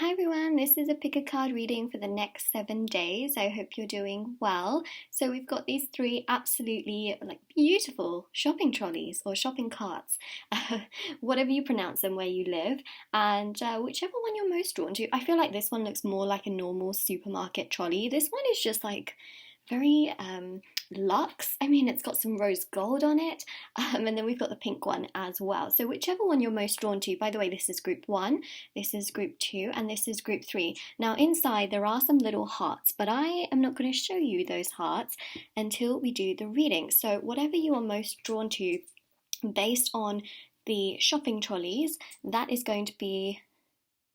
Hi everyone, this is a pick a card reading for the next 7 days. I hope you're doing well. So we've got these three absolutely beautiful shopping trolleys or shopping carts, whatever you pronounce them where you live, and whichever one you're most drawn to. I feel like this one looks more like a normal supermarket trolley. This one is just like very luxe. I mean, it's got some rose gold on it, and then we've got the pink one as well. So whichever one you're most drawn to. By the way, this is group 1, this is group 2, and this is group 3. Now inside there are some little hearts, but I am not going to show you those hearts until we do the reading. So whatever you are most drawn to based on the shopping trolleys, that is going to be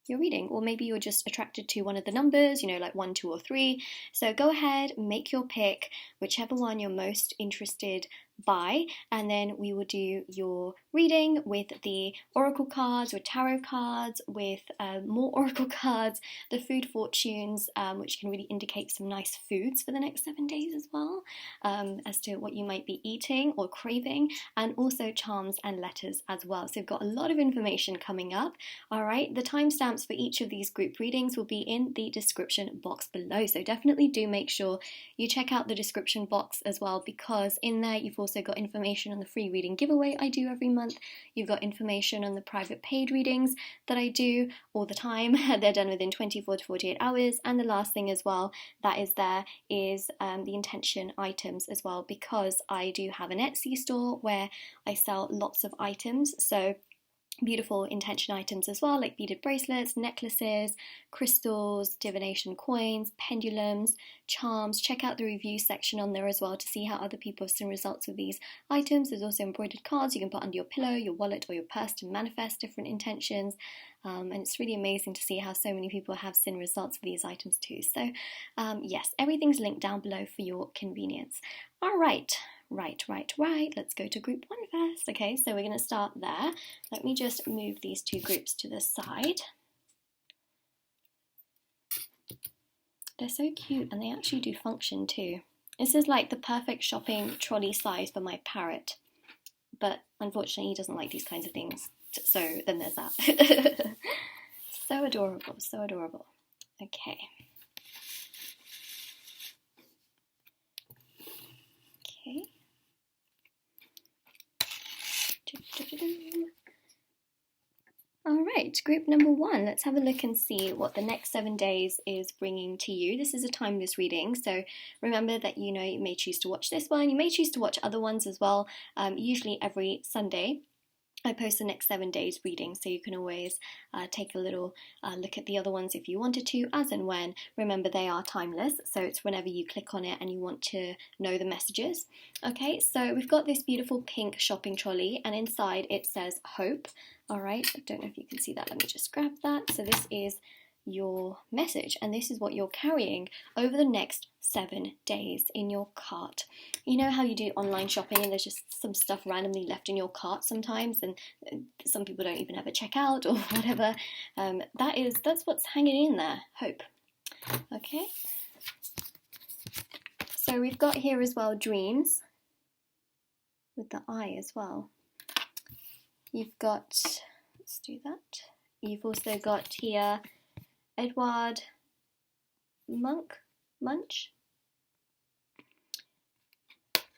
your reading. Or maybe you're just attracted to one of the numbers, like 1, 2, or 3. So go ahead, make your pick, whichever one you're most interested by, and then we will do your reading with the oracle cards, with tarot cards, with more oracle cards, the food fortunes, which can really indicate some nice foods for the next 7 days as well, as to what you might be eating or craving, and also charms and letters as well. So we've got a lot of information coming up. All right, the timestamps for each of these group readings will be in the description box below, so definitely do make sure you check out the description box as well, because in there you've also got information on the free reading giveaway I do every month. You've got information on the private paid readings that I do all the time. They're done within 24 to 48 hours. And the last thing as well that is there is the intention items as well, because I do have an Etsy store where I sell lots of items. So beautiful intention items as well, like beaded bracelets, necklaces, crystals, divination coins, pendulums, charms. Check out the review section on there as well to see how other people have seen results with these items. There's also embroidered cards you can put under your pillow, your wallet, or your purse to manifest different intentions. And it's really amazing to see how so many people have seen results with these items too. So yes, everything's linked down below for your convenience. All right. Right. Let's go to group 1 first. Okay, so we're going to start there. Let me just move these two groups to the side. They're so cute, and they actually do function too. This is like the perfect shopping trolley size for my parrot, but unfortunately he doesn't like these kinds of things, so then there's that. So adorable, so adorable. Okay. Okay. All right, group number 1, let's have a look and see what the next 7 days is bringing to you. This is a timeless reading, so remember that you may choose to watch this one, you may choose to watch other ones as well. Usually every Sunday I post the next 7 days reading, so you can always take a little look at the other ones if you wanted to, as and when. Remember, they are timeless, so it's whenever you click on it and you want to know the messages. Okay, so we've got this beautiful pink shopping trolley, and inside it says hope. All right, I don't know if you can see that. Let me just grab that. So this is your message, and this is what you're carrying over the next 7 days in your cart. You know how you do online shopping and there's just some stuff randomly left in your cart sometimes, and some people don't even ever check out or whatever. That's what's hanging in there, hope. Okay, so we've got here as well dreams with the eye as well. You've got, let's do that. You've also got here Edward Munch.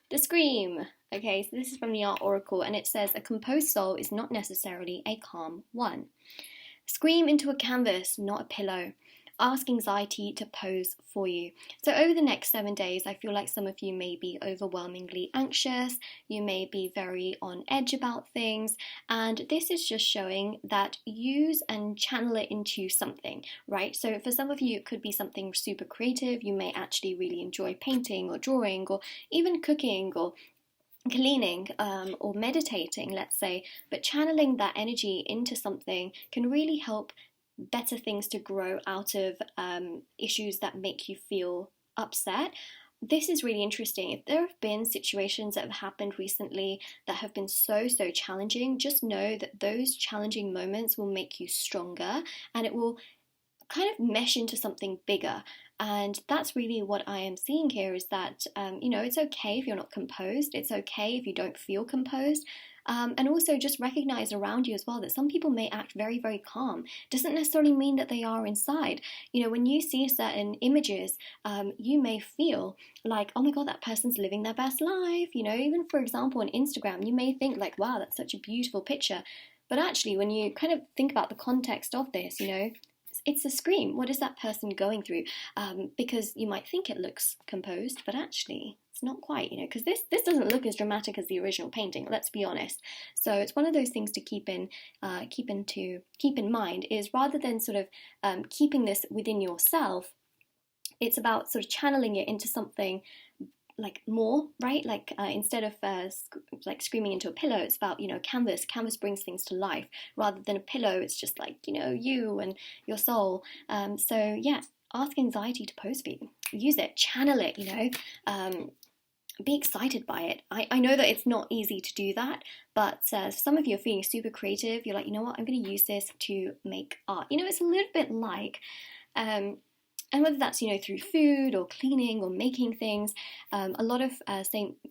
The Scream. Okay, so this is from the Art Oracle, and it says, a composed soul is not necessarily a calm one. Scream into a canvas, not a pillow. Ask anxiety to pose for you. So over the next 7 days, I feel like some of you may be overwhelmingly anxious, you may be very on edge about things, and this is just showing that use and channel it into something, right? So for some of you, it could be something super creative. You may actually really enjoy painting or drawing or even cooking or cleaning or meditating, let's say, but channeling that energy into something can really help better things to grow out of issues that make you feel upset. This is really interesting. If there have been situations that have happened recently that have been so challenging, just know that those challenging moments will make you stronger, and it will kind of mesh into something bigger. And that's really what I am seeing here, is that, it's okay if you're not composed. It's okay if you don't feel composed. And also just recognize around you as well that some people may act very, very calm. Doesn't necessarily mean that they are inside. You know, when you see certain images, you may feel like, oh my God, that person's living their best life. You know, even for example on Instagram, you may think like, wow, that's such a beautiful picture. But actually, when you kind of think about the context of this, you know, it's a scream. What is that person going through? Because you might think it looks composed, but actually it's not quite, you know, because this doesn't look as dramatic as the original painting, let's be honest. So it's one of those things to keep in mind, is rather than sort of keeping this within yourself, it's about sort of channeling it into something like more, right? Like instead of like screaming into a pillow, it's about, you know, canvas brings things to life. Rather than a pillow, it's just like, you know, you and your soul. So yeah, ask anxiety to pose for you. Use it, channel it, you know, be excited by it. I know that it's not easy to do that, but some of you are feeling super creative. You're like, you know what, I'm going to use this to make art. You know, it's a little bit like and whether that's, you know, through food or cleaning or making things, a lot of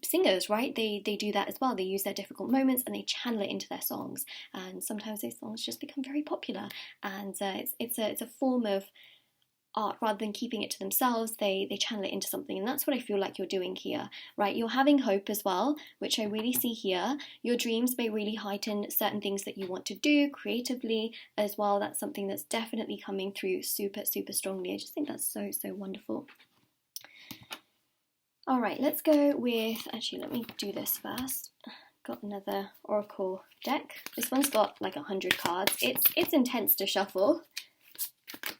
singers, right, they do that as well. They use their difficult moments and they channel it into their songs, and sometimes those songs just become very popular. And it's a form of art. Rather than keeping it to themselves, they channel it into something, and that's what I feel like you're doing here, right? You're having hope as well, which I really see here. Your dreams may really heighten certain things that you want to do creatively as well. That's something that's definitely coming through super strongly. I just think that's so wonderful. All right, let's go with, actually let me do this first. Got another oracle deck. This one's got like 100 cards. It's intense to shuffle.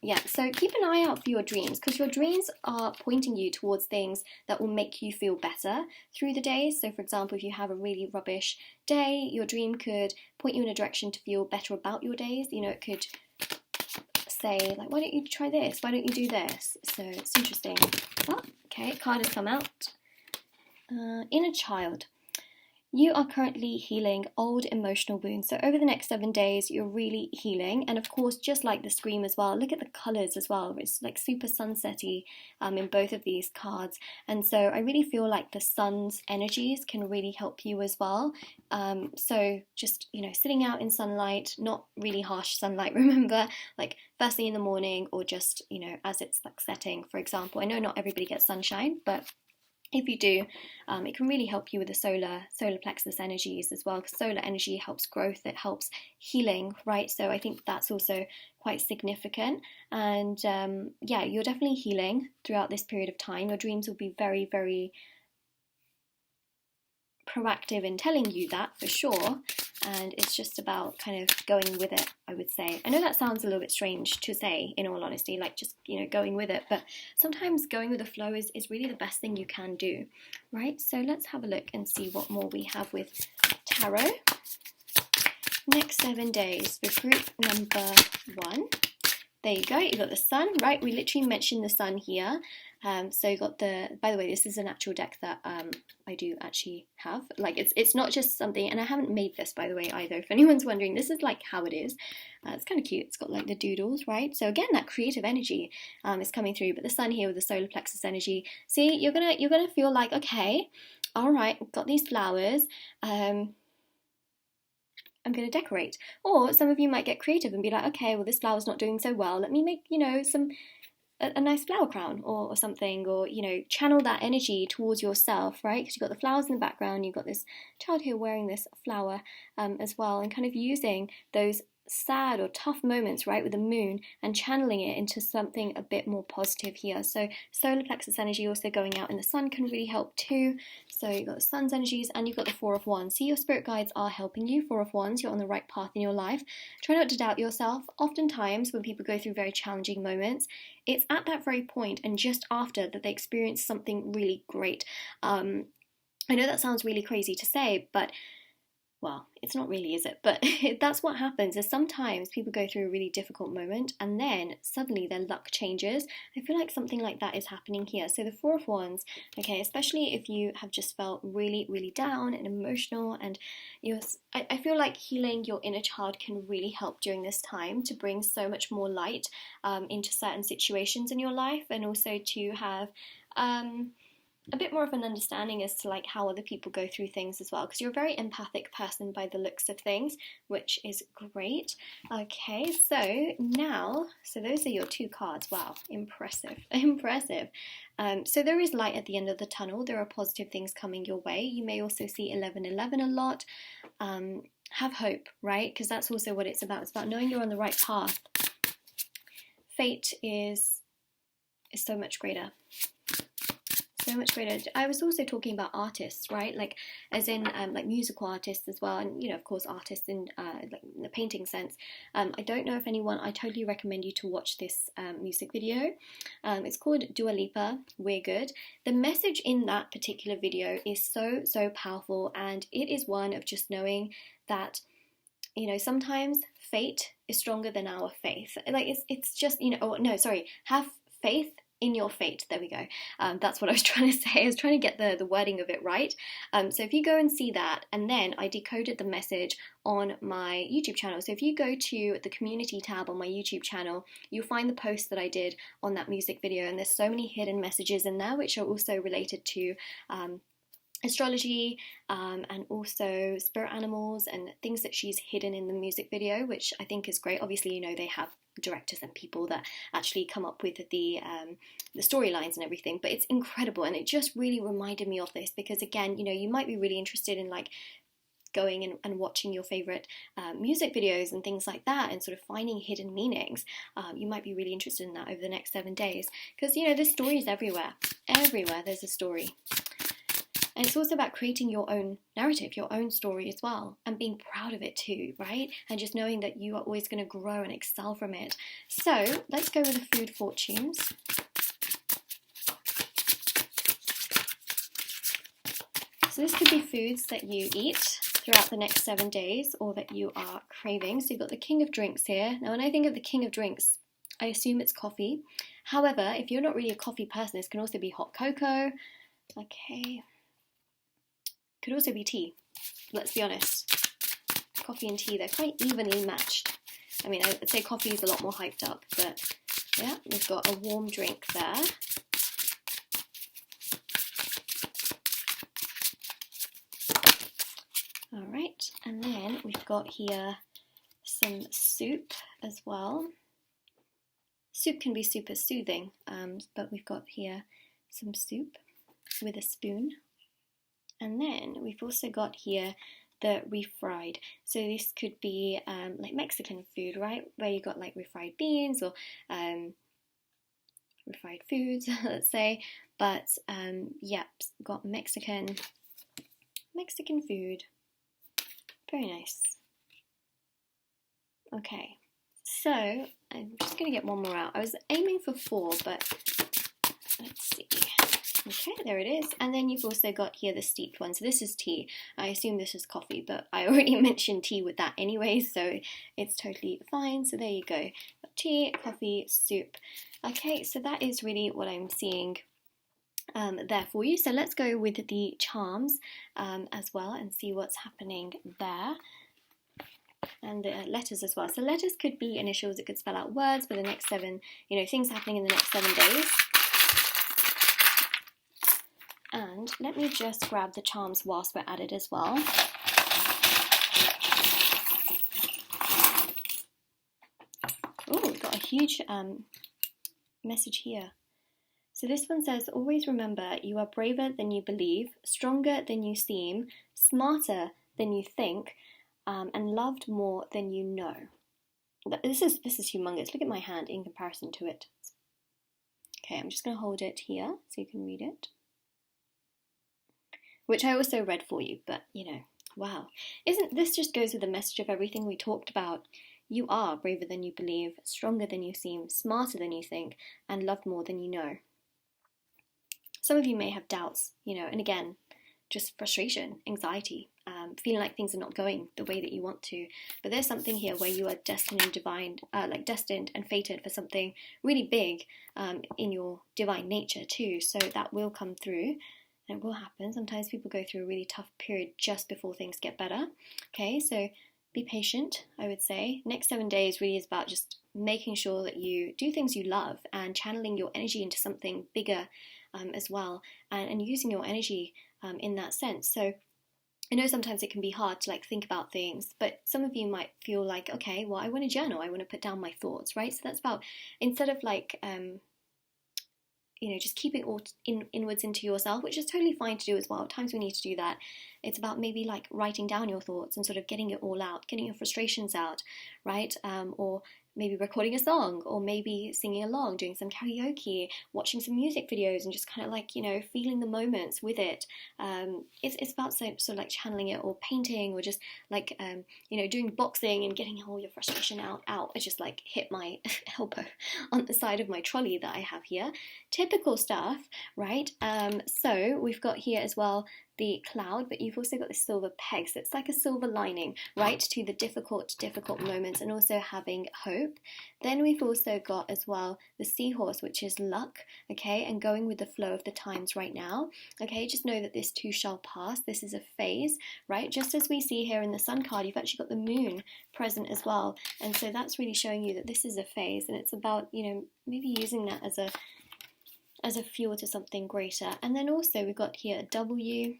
Yeah, so keep an eye out for your dreams, because your dreams are pointing you towards things that will make you feel better through the day. So for example, if you have a really rubbish day, your dream could point you in a direction to feel better about your days. You know, it could say like, why don't you try this? Why don't you do this? So it's interesting. Oh, okay, card has come out. Inner child. You are currently healing old emotional wounds. So over the next 7 days, you're really healing. And of course, just like the scream as well, look at the colours as well. It's like super sunsetty in both of these cards. And so I really feel like the sun's energies can really help you as well. So just, you know, sitting out in sunlight, not really harsh sunlight, remember, like first thing in the morning, or just, you know, as it's like setting, for example. I know not everybody gets sunshine, but if you do, it can really help you with the solar plexus energies as well, because solar energy helps growth, it helps healing, right? So I think that's also quite significant. And yeah, you're definitely healing throughout this period of time. Your dreams will be very proactive in telling you that for sure, and it's just about kind of going with it, I would say. I know that sounds a little bit strange to say, in all honesty, like just, you know, going with it, but sometimes going with the flow is really the best thing you can do, right? So let's have a look and see what more we have with tarot. Next 7 days for group number 1. There you go, you got the sun, right? We literally mentioned the sun here. So you got the, by the way, this is an actual deck that I do actually have. Like it's not just something, and I haven't made this, by the way, either. If anyone's wondering, this is like how it is. It's kind of cute. It's got like the doodles, right? So again, that creative energy is coming through. But the sun here with the solar plexus energy. See, you're gonna feel like, okay, all right, I've got these flowers. I'm going to decorate. Or some of you might get creative and be like, okay, well, this flower's not doing so well. Let me make, you know, a nice flower crown or something, or, you know, channel that energy towards yourself, right? Because you've got the flowers in the background, you've got this child here wearing this flower as well, and kind of using those sad or tough moments, right, with the moon, and channeling it into something a bit more positive here. So solar plexus energy also going out in the sun can really help too. So you've got the sun's energies and you've got the Four of Wands. See, your spirit guides are helping you. Four of Wands, you're on the right path in your life. Try not to doubt yourself. Oftentimes when people go through very challenging moments, it's at that very point and just after that they experience something really great. I know that sounds really crazy to say, but well, it's not really, is it? But that's what happens, is sometimes people go through a really difficult moment and then suddenly their luck changes. I feel like something like that is happening here. So the Four of Wands, okay, especially if you have just felt really down and emotional, and I feel like healing your inner child can really help during this time to bring so much more light into certain situations in your life, and also to have a bit more of an understanding as to like how other people go through things as well, because you're a very empathic person by the looks of things, which is great. Okay, so now, so those are your 2 cards. Wow, impressive, impressive. So there is light at the end of the tunnel. There are positive things coming your way. You may also see 1111 a lot. Have hope, right? Because that's also what it's about. It's about knowing you're on the right path. Fate is so much greater. So much greater. I was also talking about artists, right? Like, as in like musical artists as well, and of course artists in like in the painting sense. I don't know if anyone. I totally recommend you to watch this music video. It's called Dua Lipa, We're Good. The message in that particular video is so powerful, and it is one of just knowing that sometimes fate is stronger than our faith. Like it's just have faith in your fate. There we go. That's what I was trying to say. I was trying to get the wording of it right. So if you go and see that, and then I decoded the message on my YouTube channel. So if you go to the community tab on my YouTube channel, you'll find the post that I did on that music video, and there's so many hidden messages in there which are also related to astrology and also spirit animals and things that she's hidden in the music video, which I think is great. Obviously, they have directors and people that actually come up with the storylines and everything, but it's incredible, and it just really reminded me of this because, again, you might be really interested in like going and watching your favorite music videos and things like that, and sort of finding hidden meanings. You might be really interested in that over the next 7 days, because there's stories everywhere there's a story. And it's also about creating your own narrative, your own story as well, and being proud of it too, right? And just knowing that you are always going to grow and excel from it. So let's go with the food fortunes. So this could be foods that you eat throughout the next 7 days, or that you are craving. So you've got the King of Drinks here. Now, when I think of the King of Drinks, I assume it's coffee. However, if you're not really a coffee person, this can also be hot cocoa. Okay. Could also be tea. Let's be honest. Coffee and tea, they're quite evenly matched. I mean, I'd say coffee is a lot more hyped up, but yeah, we've got a warm drink there. All right, and then we've got here some soup as well. Soup can be super soothing, but we've got here some soup with a spoon. And then we've also got here the refried. So this could be like Mexican food, right? Where you got like refried beans or refried foods, let's say. But yeah, got Mexican food. Very nice. Okay, so I'm just gonna get one more out. I was aiming for 4, but let's see. Okay, there it is. And then you've also got here the steeped one. So this is tea. I assume this is coffee, but I already mentioned tea with that anyway, so it's totally fine. So there you go. Tea, coffee, soup. Okay, so that is really what I'm seeing there for you. So let's go with the charms as well and see what's happening there. And the letters as well. So letters could be initials. It could spell out words for the next 7, things happening in the next 7 days. And let me just grab the charms whilst we're at it as well. Oh, we've got a huge message here. So this one says, always remember you are braver than you believe, stronger than you seem, smarter than you think, and loved more than you know. This is humongous. Look at my hand in comparison to it. Okay, I'm just going to hold it here so you can read it. Which I also read for you, but wow. Isn't this just goes with the message of everything we talked about? You are braver than you believe, stronger than you seem, smarter than you think, and loved more than you know. Some of you may have doubts, and again, just frustration, anxiety, feeling like things are not going the way that you want to. But there's something here where you are destined and fated for something really big in your divine nature too. So that will come through. It will happen. Sometimes people go through a really tough period just before things get better. Okay, so be patient, I would say. Next 7 days really is about just making sure that you do things you love and channeling your energy into something bigger as well, and using your energy in that sense. So I know sometimes it can be hard to like think about things, but some of you might feel like, okay, well, I want to journal, I want to put down my thoughts, right? So that's about, instead of like just keeping all inwards into yourself, which is totally fine to do as well. At times we need to do that. It's about maybe like writing down your thoughts and sort of getting it all out, getting your frustrations out, right? Or maybe recording a song, or maybe singing along, doing some karaoke, watching some music videos, and just kind of like, feeling the moments with it. It's about sort of like channeling it, or painting, or just like, doing boxing and getting all your frustration out. I just like hit my elbow on the side of my trolley that I have here. Typical stuff, right? So we've got here as well the cloud, but you've also got the silver peg, so it's like a silver lining, right, to the difficult moments, and also having hope. Then we've also got as well the seahorse, which is luck, okay, and going with the flow of the times right now, okay. Just know that this too shall pass. This is a phase, right? Just as we see here in the sun card, you've actually got the moon present as well, and so that's really showing you that this is a phase, and it's about, maybe using that as a fuel to something greater. And then also we've got here a W.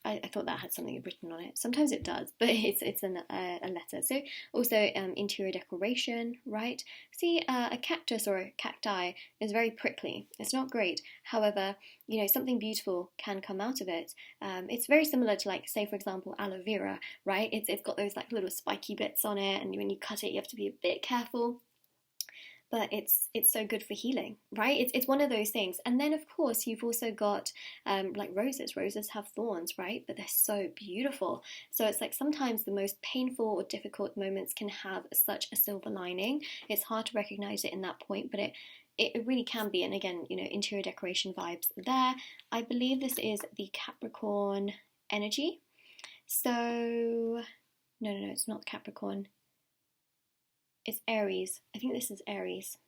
I thought that had something written on it. Sometimes it does, but it's a letter. So also interior decoration, right? See, a cactus or a cacti is very prickly. It's not great. However, something beautiful can come out of it. It's very similar to, like, say for example, aloe vera, right? It's got those like little spiky bits on it, and when you cut it, you have to be a bit careful. But it's so good for healing, right? It's one of those things. And then of course you've also got like roses. Roses have thorns, right? But they're so beautiful. So it's like sometimes the most painful or difficult moments can have such a silver lining. It's hard to recognize it in that point, but it really can be. And again, interior decoration vibes there. I believe this is the Capricorn energy. So no, it's not Capricorn. It's Aries. I think this is Aries.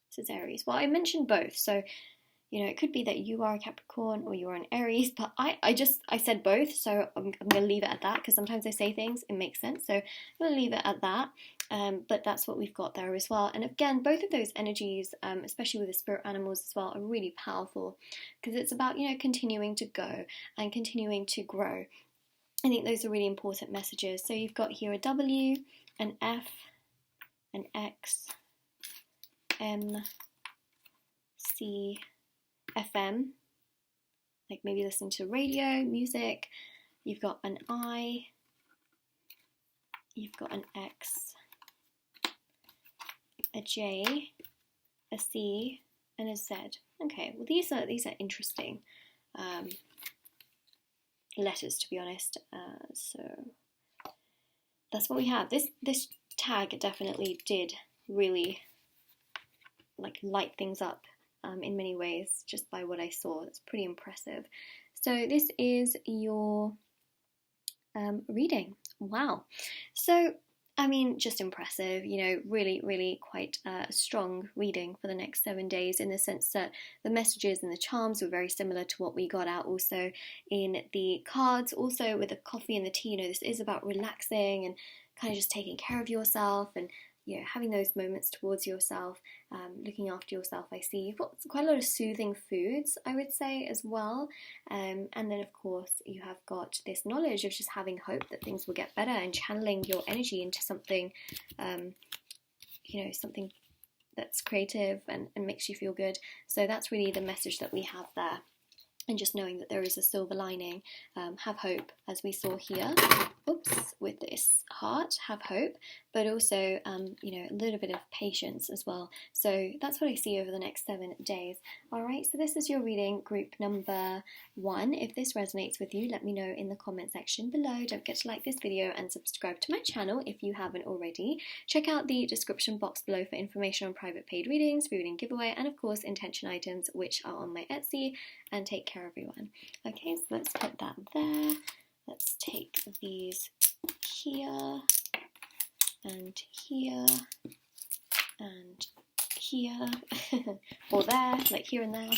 This is Aries. Well, I mentioned both, so it could be that you are a Capricorn or you are an Aries, but I said both, so I'm going to leave it at that, because sometimes I say things, it makes sense, so I'm going to leave it at that. But that's what we've got there as well. And again, both of those energies, especially with the spirit animals as well, are really powerful, because it's about, continuing to go and continuing to grow. I think those are really important messages. So you've got here a W, an F, an X, M, C, FM, like maybe listening to radio, music. You've got an I, you've got an X, a J, a C, and a Z. Okay, well these are interesting letters, to be honest. So that's what we have. This tag definitely did really like light things up in many ways, just by what I saw. It's pretty impressive. So this is your reading. Wow. So I mean, just impressive, really, really quite a strong reading for the next 7 days, in the sense that the messages and the charms were very similar to what we got out also in the cards. Also with the coffee and the tea, this is about relaxing and kind of just taking care of yourself, and having those moments towards yourself, looking after yourself. I see you've got quite a lot of soothing foods, I would say, as well. And then, of course, you have got this knowledge of just having hope that things will get better, and channeling your energy into something, something that's creative and makes you feel good. So that's really the message that we have there. And just knowing that there is a silver lining, have hope, as we saw here. Oops, with this heart, have hope, but also, a little bit of patience as well. So that's what I see over the next 7 days. All right, so this is your reading, group number 1. If this resonates with you, let me know in the comment section below. Don't forget to like this video and subscribe to my channel if you haven't already. Check out the description box below for information on private paid readings, free reading giveaway, and of course intention items, which are on my Etsy. And take care, everyone. Okay, so let's put that there. Let's take these here, and here, and here, or there, like here and there.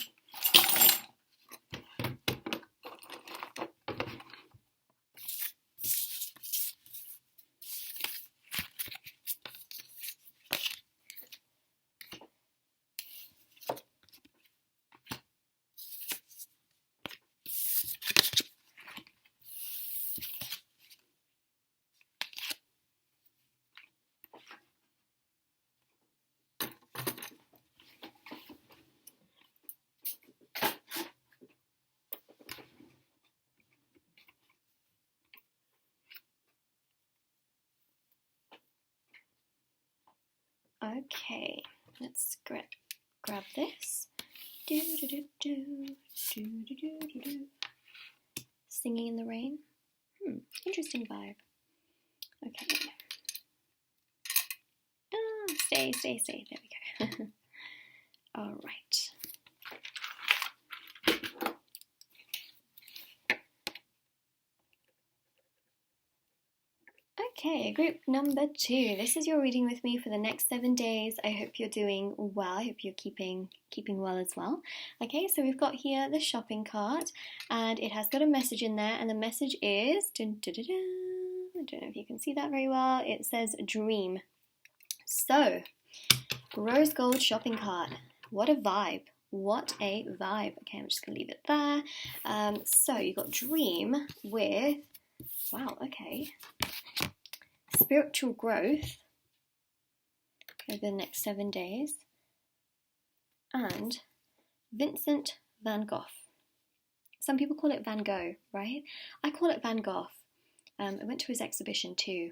Okay, let's grab this. Do do do do do do do do. Singing in the rain. Interesting vibe. Okay. Stay. There we go. All right. Okay, group number 2. This is your reading with me for the next 7 days. I hope you're doing well. I hope you're keeping well as well. Okay, so we've got here the shopping cart, and it has got a message in there, and the message is, dun, dun, dun, dun. I don't know if you can see that very well. It says dream. So, rose gold shopping cart. What a vibe. What a vibe. Okay, I'm just going to leave it there. So, you've got dream with, wow, okay, spiritual growth over the next 7 days, and Vincent van Gogh. Some people call it Van Gogh, right? I call it Van Gogh. I went to his exhibition too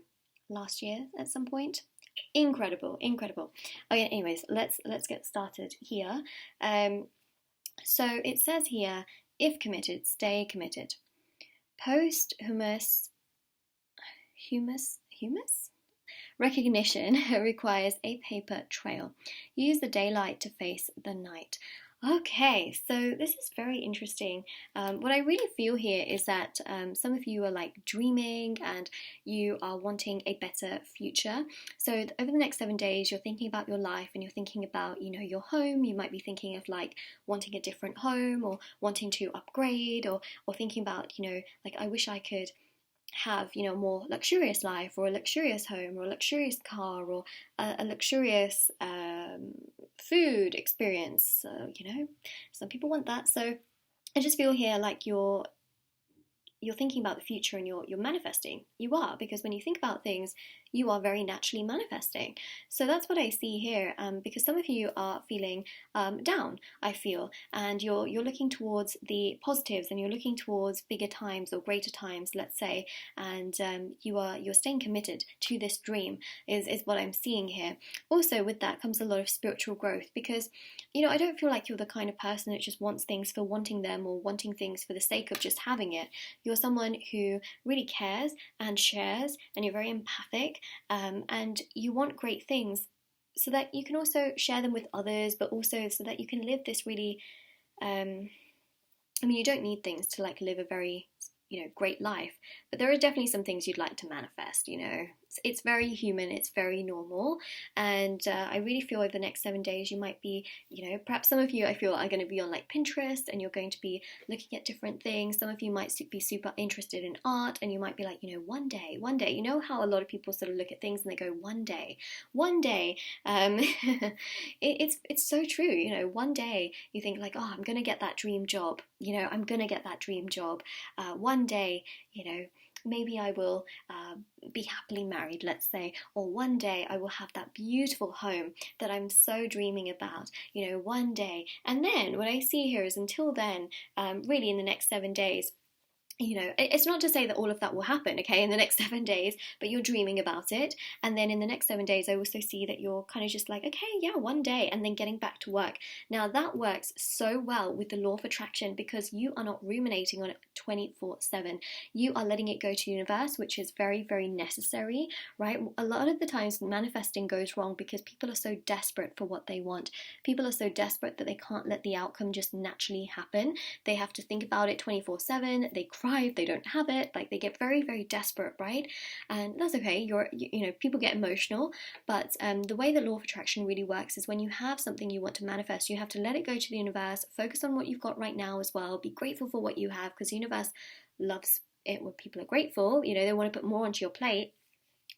last year at some point. Incredible. Okay, anyways, let's get started here. So it says here, if committed, stay committed. Posthumous recognition requires a paper trail. Use the daylight to face the night. Okay, so this is very interesting. What I really feel here is that some of you are like dreaming and you are wanting a better future. So over the next 7 days, you're thinking about your life and you're thinking about, your home. You might be thinking of like wanting a different home or wanting to upgrade or thinking about, like I wish I could have a more luxurious life or a luxurious home or a luxurious car or a luxurious food experience. Some people want that. So I just feel here like you're thinking about the future and you're manifesting. You are, because when you think about things, you are very naturally manifesting. So that's what I see here, because some of you are feeling down, I feel, and you're looking towards the positives and you're looking towards bigger times or greater times, let's say, and you're staying committed to this dream is what I'm seeing here. Also with that comes a lot of spiritual growth, because I don't feel like you're the kind of person that just wants things for wanting them or wanting things for the sake of just having it. You're someone who really cares and shares, and you're very empathic, and you want great things so that you can also share them with others, but also so that you can live this really, you don't need things to like live a very great life, but there are definitely some things you'd like to manifest. It's very human, it's very normal, and I really feel over the next 7 days you might be, perhaps some of you I feel are going to be on like Pinterest and you're going to be looking at different things. Some of you might be super interested in art and you might be like, one day, how a lot of people sort of look at things and they go, one day, it's so true. One day you think like, oh, I'm going to get that dream job, one day, maybe I will be happily married, let's say, or one day I will have that beautiful home that I'm so dreaming about, one day. And then what I see here is until then, really in the next 7 days, it's not to say that all of that will happen, okay, in the next 7 days, but you're dreaming about it. And then in the next 7 days, I also see that you're kind of just like, okay, yeah, one day, and then getting back to work. Now that works so well with the law of attraction because you are not ruminating on it 24/7. You are letting it go to the universe, which is very, very necessary, right? A lot of the times manifesting goes wrong because people are so desperate for what they want. People are so desperate that they can't let the outcome just naturally happen. They have to think about it 24/7. They cry if they don't have it. Like they get very, very desperate, right? And that's okay. People get emotional, but the way that law of attraction really works is when you have something you want to manifest, you have to let it go to the universe, focus on what you've got right now as well, be grateful for what you have, because the universe loves it when people are grateful. They want to put more onto your plate,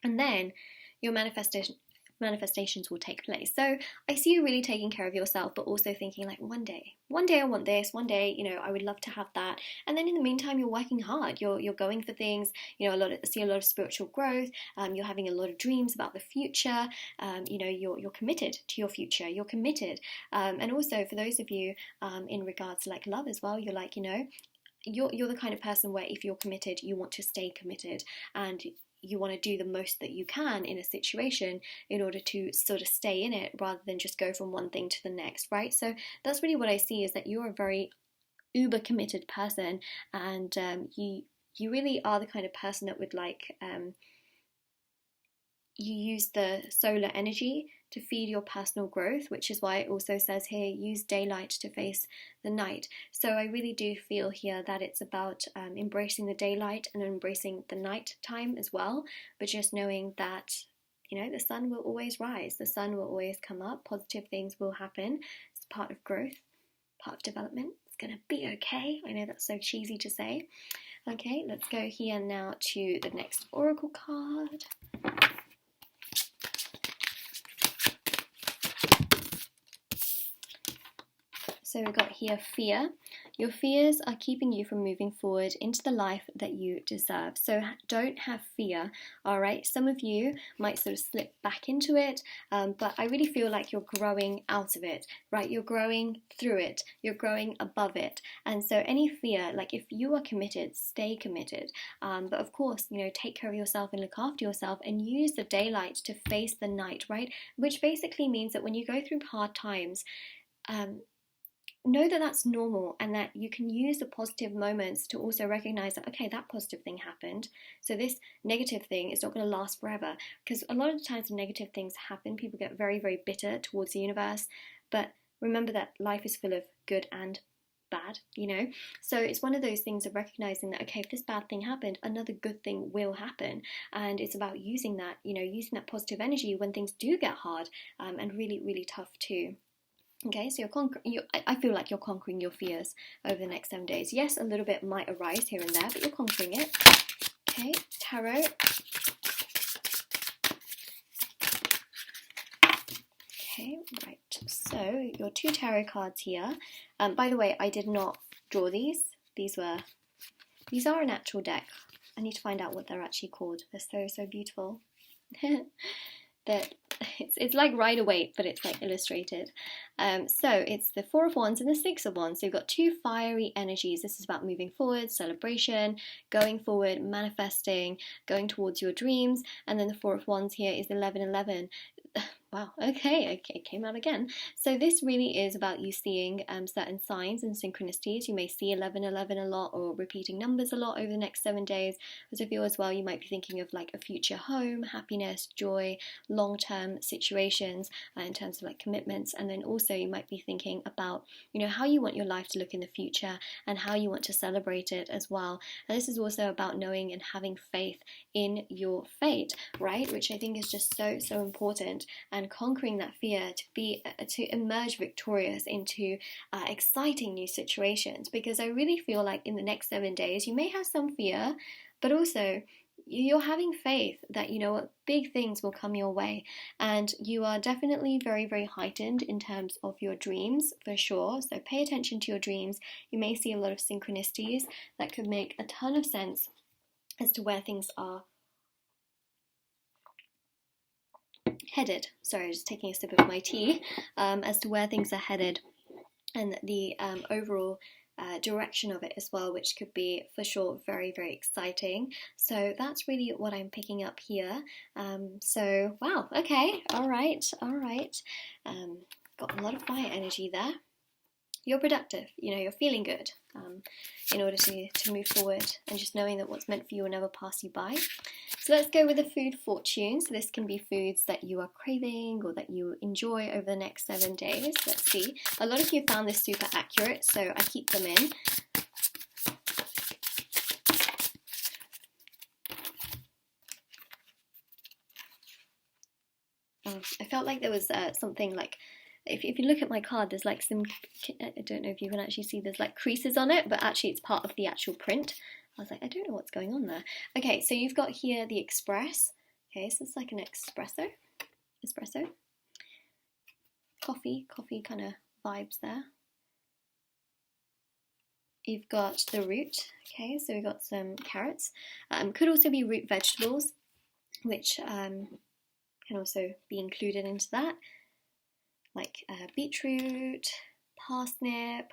and then your manifestations will take place. So I see you really taking care of yourself, but also thinking like, one day I want this, one day, I would love to have that. And then in the meantime, you're working hard, you're going for things, I see a lot of spiritual growth, you're having a lot of dreams about the future, you're committed to your future, you're committed. And also for those of you in regards to like love as well, you're like, you're the kind of person where if you're committed, you want to stay committed, and you want to do the most that you can in a situation in order to sort of stay in it rather than just go from one thing to the next, right? So that's really what I see, is that you're a very uber committed person, and you really are the kind of person that would like you use the solar energy to feed your personal growth, which is why it also says here, use daylight to face the night. So I really do feel here that it's about embracing the daylight and embracing the night time as well, but just knowing that, you know, the sun will always rise, the sun will always come up, positive things will happen. It's part of growth, part of development. It's gonna be okay. I know that's so cheesy to say. Okay, let's go here now to the next oracle card. So we've got here fear. Your fears are keeping you from moving forward into the life that you deserve. So don't have fear, all right? Some of you might sort of slip back into it, but I really feel like you're growing out of it, right? You're growing through it. You're growing above it. And so any fear, like if you are committed, stay committed. But of course, you know, take care of yourself and look after yourself and use the daylight to face the night, right? Which basically means that when you go through hard times, know that that's normal, and that you can use the positive moments to also recognize that, okay, that positive thing happened, so this negative thing is not going to last forever. Because a lot of the times when negative things happen, people get very, very bitter towards the universe. But remember that life is full of good and bad, you know? So it's one of those things of recognizing that, okay, if this bad thing happened, another good thing will happen. And it's about using that, you know, using that positive energy when things do get hard and really, really tough too. Okay, so I feel like you're conquering your fears over the next 7 days. Yes, a little bit might arise here and there, but you're conquering it. Okay, tarot. Okay, right. So your 2 tarot cards here. By the way, I did not draw these. These are an actual deck. I need to find out what they're actually called. They're so beautiful. That it's like Rider-Waite, but it's like illustrated. So it's the 4 of Wands and the 6 of Wands. So you've got 2 fiery energies. This is about moving forward, celebration, going forward, manifesting, going towards your dreams. And then the 4 of Wands here is 1111. Wow, okay, it came out again. So this really is about you seeing certain signs and synchronicities. You may see 1111 a lot, or repeating numbers a lot over the next 7 days. As I feel as well, you might be thinking of like a future home, happiness, joy, long-term situations in terms of like commitments. And then also you might be thinking about, you know, how you want your life to look in the future and how you want to celebrate it as well. And this is also about knowing and having faith in your fate, right? Which I think is just so important. And conquering that fear to emerge victorious into exciting new situations. Because I really feel like in the next 7 days you may have some fear, but also you're having faith that, you know what, big things will come your way. And you are definitely very, very heightened in terms of your dreams, for sure. So pay attention to your dreams. You may see a lot of synchronicities that could make a ton of sense as to where things are headed. Sorry, just taking a sip of my tea. As to where things are headed and the overall direction of it as well, which could be for sure very, very exciting. So that's really what I'm picking up here. So wow, okay, all right. Got a lot of fire energy there. You're productive, you know, you're feeling good in order to move forward, and just knowing that what's meant for you will never pass you by. So let's go with the food fortune. So this can be foods that you are craving or that you enjoy over the next 7 days. Let's see. A lot of you found this super accurate, so I keep them in. I felt like there was something like, if you look at my card, there's like some, I don't know if you can actually see, there's like creases on it, but actually it's part of the actual print. I was like, I don't know what's going on there. Okay, so you've got here the Express. Okay, so it's like an espresso. Coffee kind of vibes there. You've got the root. Okay, so we've got some carrots. Could also be root vegetables, which can also be included into that. Like beetroot, parsnip.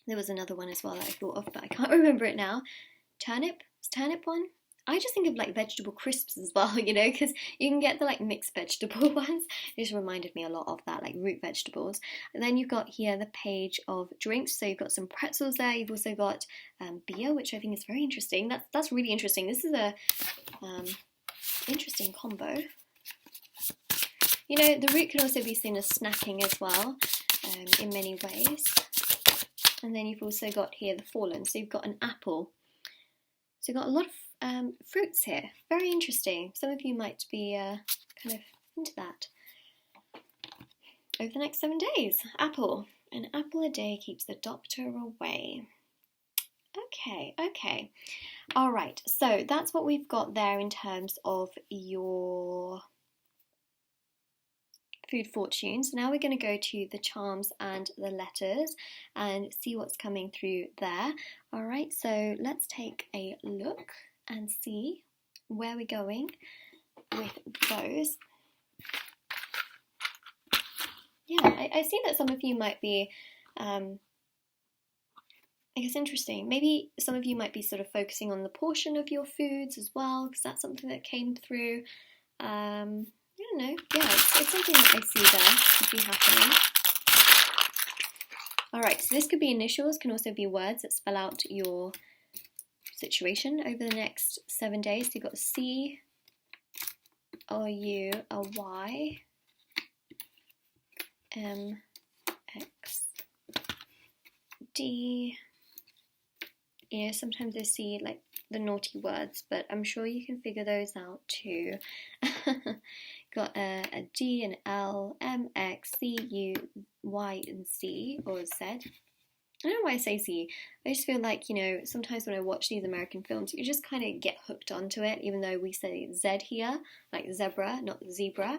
There was another one as well that I thought of, but I can't remember it now. Turnip, This turnip one, I just think of like vegetable crisps as well, you know, because you can get the like mixed vegetable ones. It just reminded me a lot of that, like root vegetables. And then you've got here the page of drinks. So you've got some pretzels there. You've also got beer, which I think is very interesting. That's really interesting. This is a interesting combo. You know, the root can also be seen as snacking as well, in many ways. And then you've also got here the fallen. So you've got an apple. So you've got a lot of fruits here. Very interesting. Some of you might be kind of into that. Over the next 7 days, apple. An apple a day keeps the doctor away. Okay. All right, so that's what we've got there in terms of your food fortunes. Now we're going to go to the charms and the letters and see what's coming through there. All right, so let's take a look and see where we're going with those. Yeah, I see that some of you might be, I guess, interesting. Maybe some of you might be sort of focusing on the portion of your foods as well, because that's something that came through. I don't know. Yeah, it's something that I see there could be happening. All right, so this could be initials, can also be words that spell out your situation over the next 7 days. So you've got C, O, U, a Y, M, X, D. Yeah, sometimes I see like the naughty words, but I'm sure you can figure those out too. Got a D, an L, M, X, C, U, Y, and Z, or Z. I don't know why I say Z. I just feel like, you know, sometimes when I watch these American films, you just kind of get hooked onto it, even though we say Z here, like zebra, not zebra.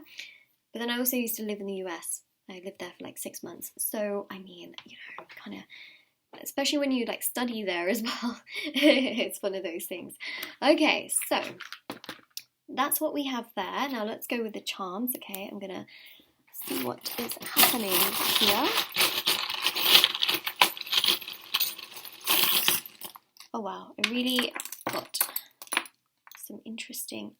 But then I also used to live in the US. I lived there for like 6 months. So, I mean, you know, kind of, especially when you like study there as well. It's one of those things. Okay, so that's what we have there. Now let's go with the charms. Okay, I'm gonna see what is happening here. Oh wow, I really got some interesting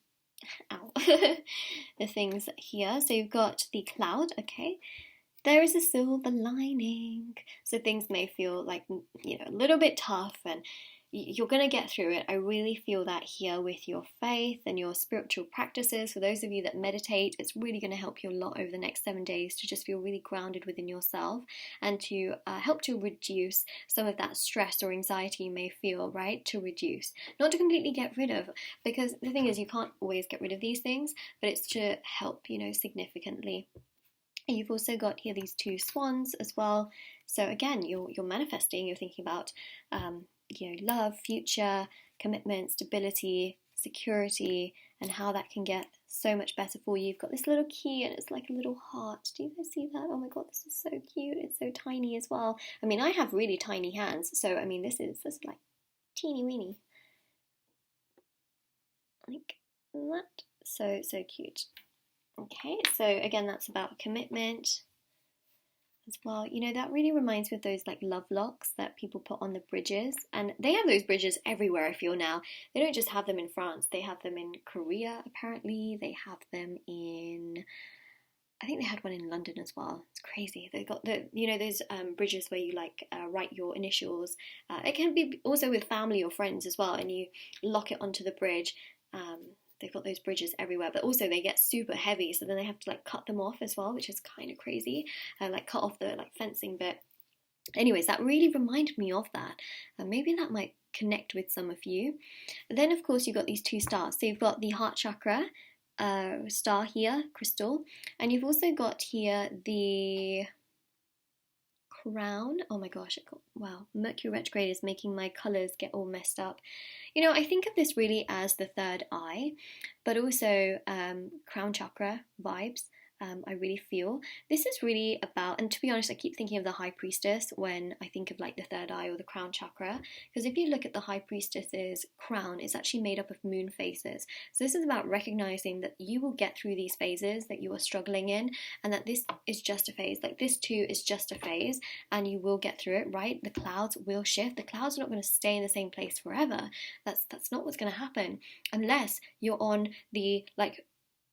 the things here. So you've got the cloud. Okay, there is a silver lining. So things may feel like, you know, a little bit tough, and you're going to get through it. I really feel that here with your faith and your spiritual practices. For those of you that meditate, it's really going to help you a lot over the next 7 days to just feel really grounded within yourself and to help to reduce some of that stress or anxiety you may feel, right? To reduce, not to completely get rid of, because the thing is, you can't always get rid of these things, but it's to help, you know, significantly. And you've also got here these 2 swans as well. So again, you're manifesting, you're thinking about you know, love, future, commitment, stability, security, and how that can get so much better for you. You've got this little key and it's like a little heart. Do you guys see that? Oh my god, this is so cute. It's so tiny as well. I mean, I have really tiny hands, so I mean, this is like teeny weeny. Like that. So cute. Okay, so again, that's about commitment as well. You know, that really reminds me of those like love locks that people put on the bridges, and they have those bridges everywhere, I feel now. They don't just have them in France, they have them in Korea apparently, they have them in, I think they had one in London as well. It's crazy. They've got the, you know, those bridges where you like write your initials. It can be also with family or friends as well, and you lock it onto the bridge. They've got those bridges everywhere, but also they get super heavy, so then they have to like cut them off as well, which is kind of crazy. Like cut off the like fencing bit. Anyways, that really reminded me of that. Maybe that might connect with some of you. And then of course you've got these 2 stars. So you've got the heart chakra star here, crystal, and you've also got here the crown. Oh my gosh, wow, Mercury retrograde is making my colours get all messed up. You know, I think of this really as the 3rd eye, but also crown chakra vibes. I really feel this is really about, and to be honest, I keep thinking of the High Priestess when I think of like the third eye or the crown chakra, because if you look at the High Priestess's crown, it's actually made up of moon phases. So this is about recognizing that you will get through these phases that you are struggling in, and that this is just a phase. Like this too is just a phase, and you will get through it, right? The clouds will shift. The clouds are not going to stay in the same place forever. That's not what's going to happen, unless you're on the like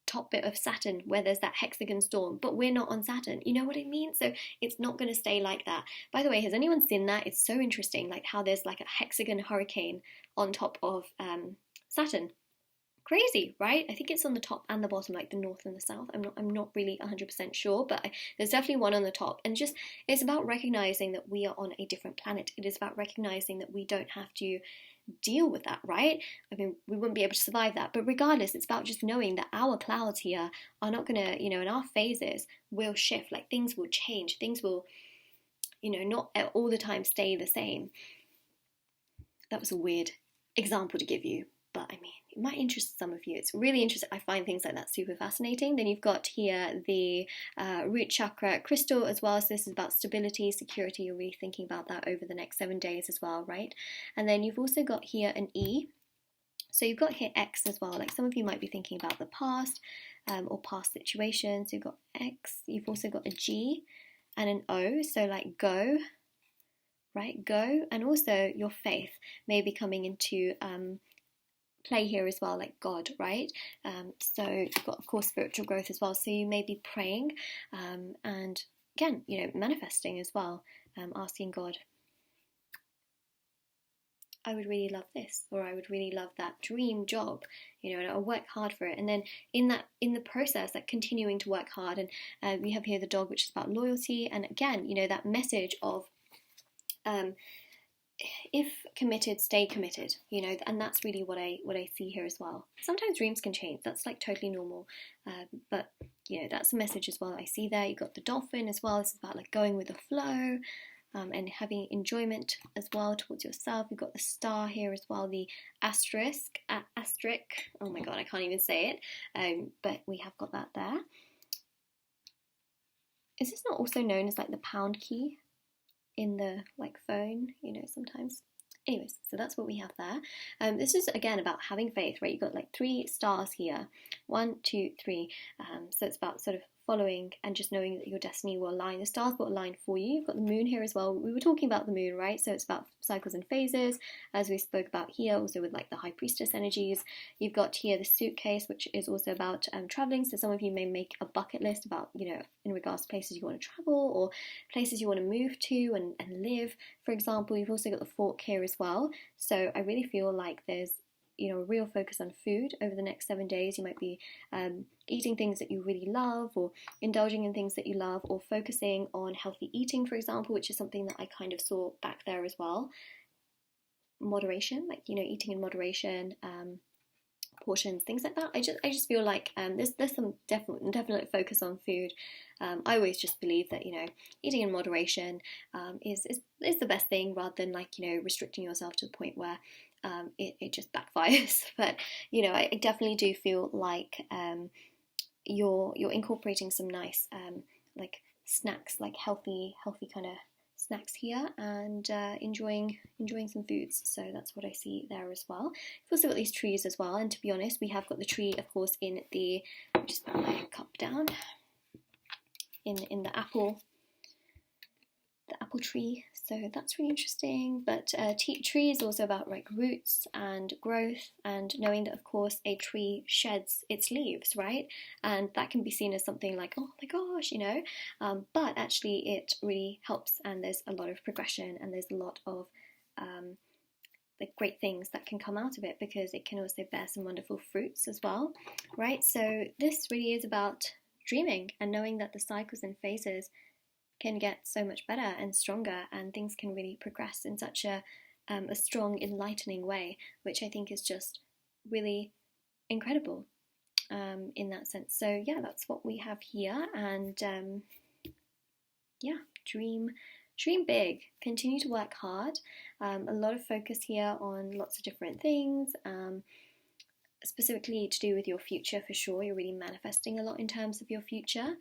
top bit of Saturn where there's that hexagon storm, but we're not on Saturn, you know what I mean? So it's not going to stay like that. By the way, has anyone seen that? It's so interesting, like how there's like a hexagon hurricane on top of Saturn. Crazy, right? I think it's on the top and the bottom, like the north and the south. I'm not really 100% sure, but there's definitely one on the top. And just, it's about recognizing that we are on a different planet. It is about recognizing that we don't have to deal with that, right? I mean, we wouldn't be able to survive that. But regardless, it's about just knowing that our clouds here are not going to, in our phases will shift, like things will change, things will, not all the time stay the same. That was a weird example to give you, but I mean, it might interest some of you. It's really interesting. I find things like that super fascinating. Then you've got here the root chakra crystal as well. So this is about stability, security. You're really thinking about that over the next 7 days as well, right? And then you've also got here an E. So you've got here X as well. Like some of you might be thinking about the past or past situations. You've got X. You've also got a G and an O. So like go, right? Go. And also your faith may be coming into play here as well, like God, right? So you've got, of course, spiritual growth as well. So you may be praying and again, manifesting as well, asking God, I would really love this, or I would really love that dream job, and I'll work hard for it. And then in the process, like continuing to work hard. And we have here the dog, which is about loyalty. And again, that message of if committed, stay committed, and that's really what I see here as well. Sometimes dreams can change. That's like totally normal. But that's a message as well I see there. You've got the dolphin as well. This is about like going with the flow. And having enjoyment as well towards yourself. We've got the star here as well, the asterisk, oh my god, I can't even say it, but we have got that there. Is this not also known as like the pound key in the like phone, sometimes? Anyways, so that's what we have there. This is again about having faith, right? You've got like 3 stars here, 1, 2, 3. So it's about sort of following and just knowing that your destiny will align. The stars will align for you. You've got the moon here as well. We were talking about the moon, right? So it's about cycles and phases, as we spoke about here, also with like the high priestess energies. You've got here the suitcase, which is also about traveling. So some of you may make a bucket list about, in regards to places you want to travel or places you want to move to and live, for example. You've also got the fork here as well. So I really feel like there's a real focus on food over the next 7 days. You might be eating things that you really love, or indulging in things that you love, or focusing on healthy eating, for example, which is something that I kind of saw back there as well. Moderation, like eating in moderation, portions, things like that. I just feel like there's some definite focus on food. I always just believe that eating in moderation is the best thing, rather than like restricting yourself to the point where it just backfires. But I definitely do feel like you're incorporating some nice like snacks, like healthy kind of snacks here, and enjoying some foods. So that's what I see there as well. We've also got these trees as well, and to be honest, we have got the tree, of course, in the, let me just put my cup down, in the apple tree. So that's really interesting. But tree is also about like roots and growth, and knowing that, of course, a tree sheds its leaves, right? And that can be seen as something like, oh my gosh, but actually it really helps, and there's a lot of progression, and there's a lot of like great things that can come out of it, because it can also bear some wonderful fruits as well, right? So this really is about dreaming and knowing that the cycles and phases can get so much better and stronger, and things can really progress in such a strong, enlightening way, which I think is just really incredible in that sense. So yeah, that's what we have here, and yeah, dream big, continue to work hard. A lot of focus here on lots of different things. specifically to do with your future for sure. You're really manifesting a lot in terms of your future,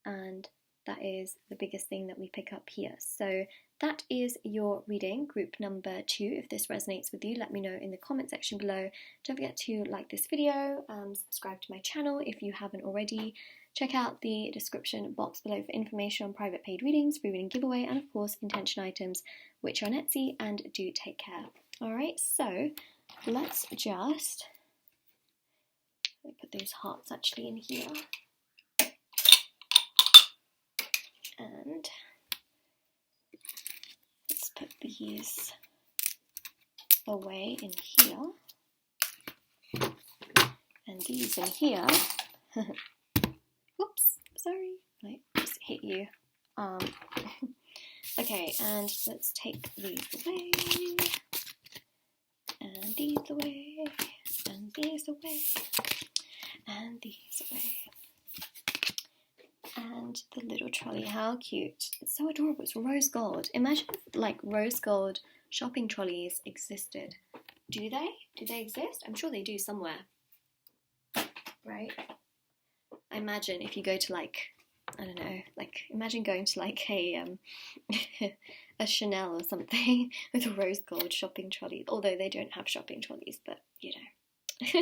and that is the biggest thing that we pick up here. So that is your reading, group number 2. If this resonates with you, let me know in the comment section below. Don't forget to like this video and subscribe to my channel if you haven't already. Check out the description box below for information on private paid readings, free reading giveaway, and of course intention items, which are on Etsy, and do take care. Alright, so let's just put those hearts actually in here. And let's put these away in here. And these in here. Whoops, sorry. I just hit you. Okay, and let's take these away. And these away. And these away. And these away. And the little trolley, how cute. It's so adorable. It's rose gold. Imagine if like rose gold shopping trolleys existed. Do they? Do they exist? I'm sure they do somewhere. Right? I imagine if you go to like, I don't know, like imagine going to like a Chanel or something with a rose gold shopping trolley. Although they don't have shopping trolleys, but you know.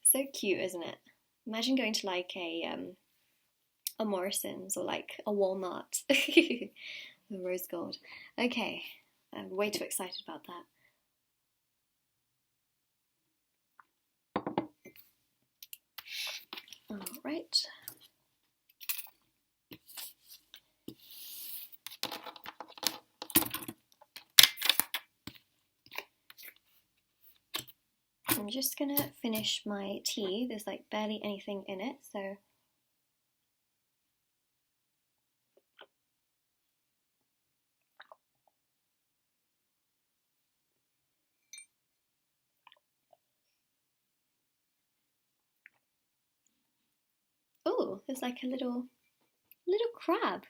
So cute, isn't it? Imagine going to like a Morrison's or like a Walmart. The rose gold. Okay, I'm way too excited about that. Alright. I'm just gonna finish my tea. There's like barely anything in it, so oh, there's like a little crab.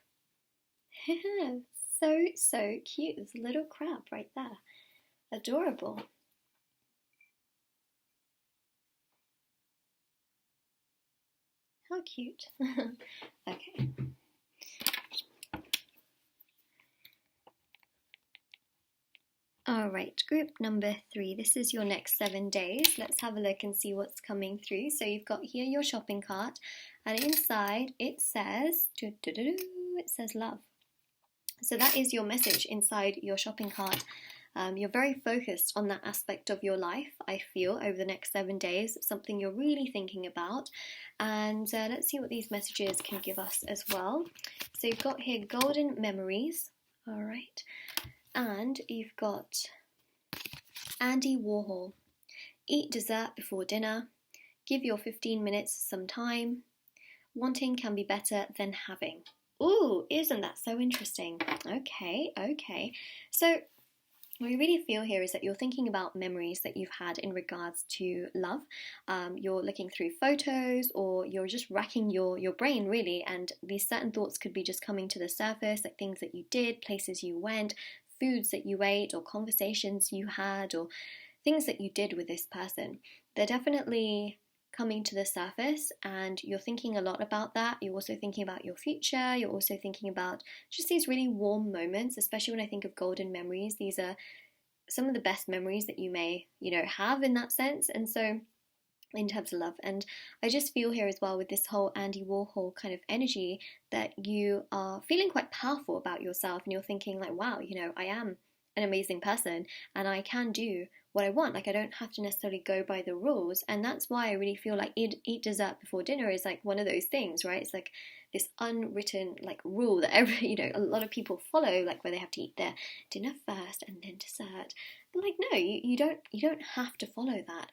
So cute. There's a little crab right there. Adorable. How cute. Okay. Alright, group number 3. This is your next 7 days. Let's have a look and see what's coming through. So you've got here your shopping cart, and inside it says, it says love. So that is your message inside your shopping cart. You're very focused on that aspect of your life, I feel, over the next 7 days. It's something you're really thinking about. And let's see what these messages can give us as well. So you've got here golden memories. Alright. And you've got Andy Warhol. Eat dessert before dinner. Give your 15 minutes some time. Wanting can be better than having. Ooh, isn't that so interesting? Okay. So what I really feel here is that you're thinking about memories that you've had in regards to love. You're looking through photos, or you're just racking your brain really, and these certain thoughts could be just coming to the surface, like things that you did, places you went, foods that you ate, or conversations you had, or things that you did with this person. They're definitely coming to the surface, and you're thinking a lot about that. You're also thinking about your future. You're also thinking about just these really warm moments, especially when I think of golden memories. These are some of the best memories that you may, have in that sense. And so in terms of love, and I just feel here as well with this whole Andy Warhol kind of energy that you are feeling quite powerful about yourself, and you're thinking like, wow, I am an amazing person and I can do what I want. Like, I don't have to necessarily go by the rules. And that's why I really feel like eat dessert before dinner is like one of those things, right? It's like this unwritten like rule that a lot of people follow, like where they have to eat their dinner first and then dessert. But like, no, you don't have to follow that.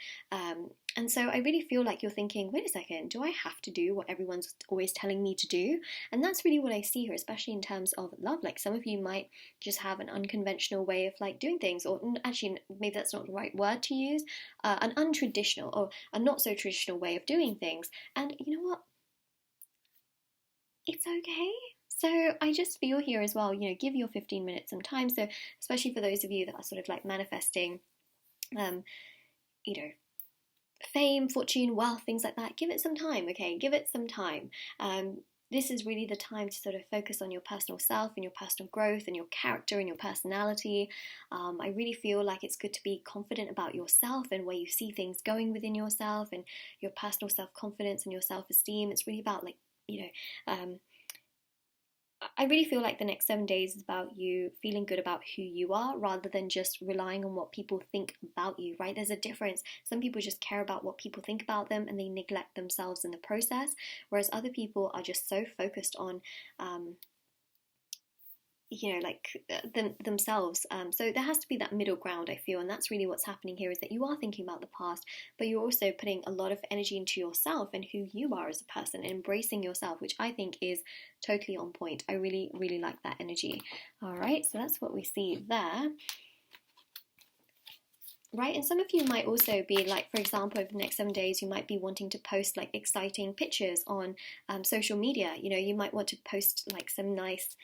And so I really feel like you're thinking, wait a second, do I have to do what everyone's always telling me to do? And that's really what I see here, especially in terms of love. Like, some of you might just have an unconventional way of like doing things, or actually maybe that's not the right word to use, an untraditional or a not so traditional way of doing things. And you know what? It's okay. So I just feel here as well, give your 15 minutes some time. So especially for those of you that are sort of like manifesting, fame, fortune, wealth, things like that, give it some time, okay? Give it some time. This is really the time to sort of focus on your personal self and your personal growth and your character and your personality. I really feel like it's good to be confident about yourself and where you see things going within yourself and your personal self-confidence and your self-esteem. It's really about I really feel like the next 7 days is about you feeling good about who you are rather than just relying on what people think about you, right? There's a difference. Some people just care about what people think about them and they neglect themselves in the process, whereas other people are just so focused on themselves. So there has to be that middle ground, I feel, and that's really what's happening here, is that you are thinking about the past, but you're also putting a lot of energy into yourself and who you are as a person, and embracing yourself, which I think is totally on point. I really, really like that energy. All right, so that's what we see there. Right, and some of you might also be like, for example, over the next 7 days, you might be wanting to post like exciting pictures on social media. You know, you might want to post like some nice,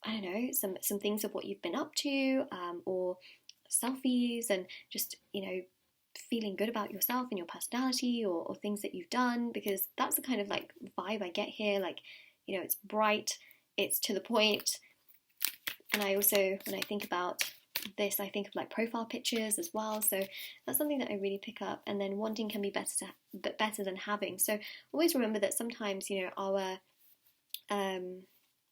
I don't know, some things of what you've been up to, or selfies, and just, you know, feeling good about yourself and your personality, or things that you've done, because that's the kind of like vibe I get here. Like, you know, it's bright, it's to the point. And I also, when I think about this, I think of like profile pictures as well. So that's something that I really pick up. And then wanting can be better than having. So always remember that sometimes, you know, our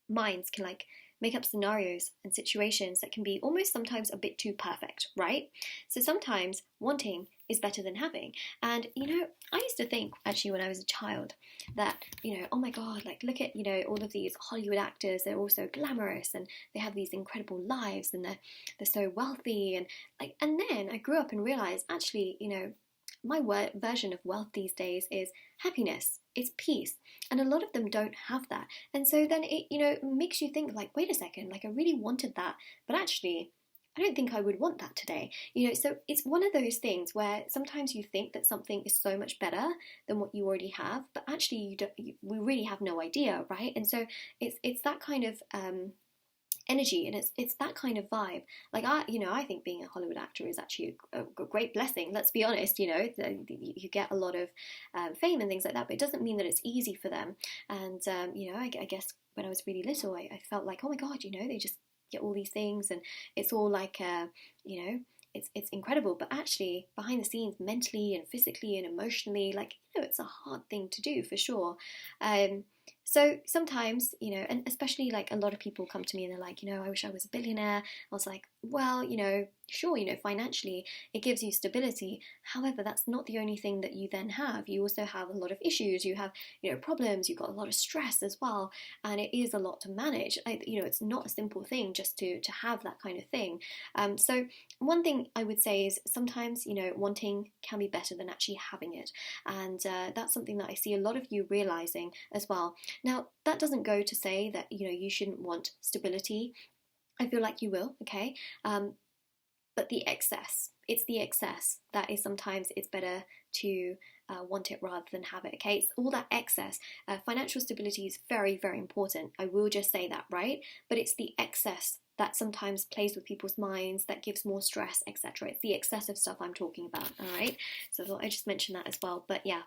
minds can like make up scenarios and situations that can be almost sometimes a bit too perfect, right? So sometimes wanting is better than having. And, you know, I used to think actually when I was a child that, you know, oh my God, like look at, you know, all of these Hollywood actors, they're all so glamorous and they have these incredible lives and they're so wealthy, and like, and then I grew up and realized actually, you know, my version of wealth these days is happiness, it's peace, and a lot of them don't have that. And so then it, you know, makes you think like, wait a second, like I really wanted that, but actually I don't think I would want that today. You know, so it's one of those things where sometimes you think that something is so much better than what you already have, but actually we really have no idea, right? And so it's that kind of energy, and it's that kind of vibe. Like I think being a Hollywood actor is actually a great blessing. Let's be honest. You know, you get a lot of fame and things like that, but it doesn't mean that it's easy for them. And you know, I guess when I was really little, I felt like, oh my God, you know, they just get all these things, and it's all like you know, it's incredible. But actually, behind the scenes, mentally and physically and emotionally, like, you know, it's a hard thing to do for sure. So sometimes, you know, and especially like a lot of people come to me and they're like, you know, I wish I was a billionaire. I was like, well, you know, sure, you know, financially it gives you stability. However, that's not the only thing that you then have. You also have a lot of issues. You have, you know, problems. You've got a lot of stress as well, and it is a lot to manage. You know, it's not a simple thing just to have that kind of thing. So one thing I would say is sometimes, you know, wanting can be better than actually having it, and that's something that I see a lot of you realizing as well. Now, that doesn't go to say that, you know, you shouldn't want stability. I feel like you will, okay? But it's the excess that is sometimes it's better to want it rather than have it, okay? It's all that excess. Financial stability is very, very important. I will just say that, right? But it's the excess that sometimes plays with people's minds, that gives more stress, etc. It's the excessive stuff I'm talking about, all right? So I thought I'd just mention that as well. But yeah,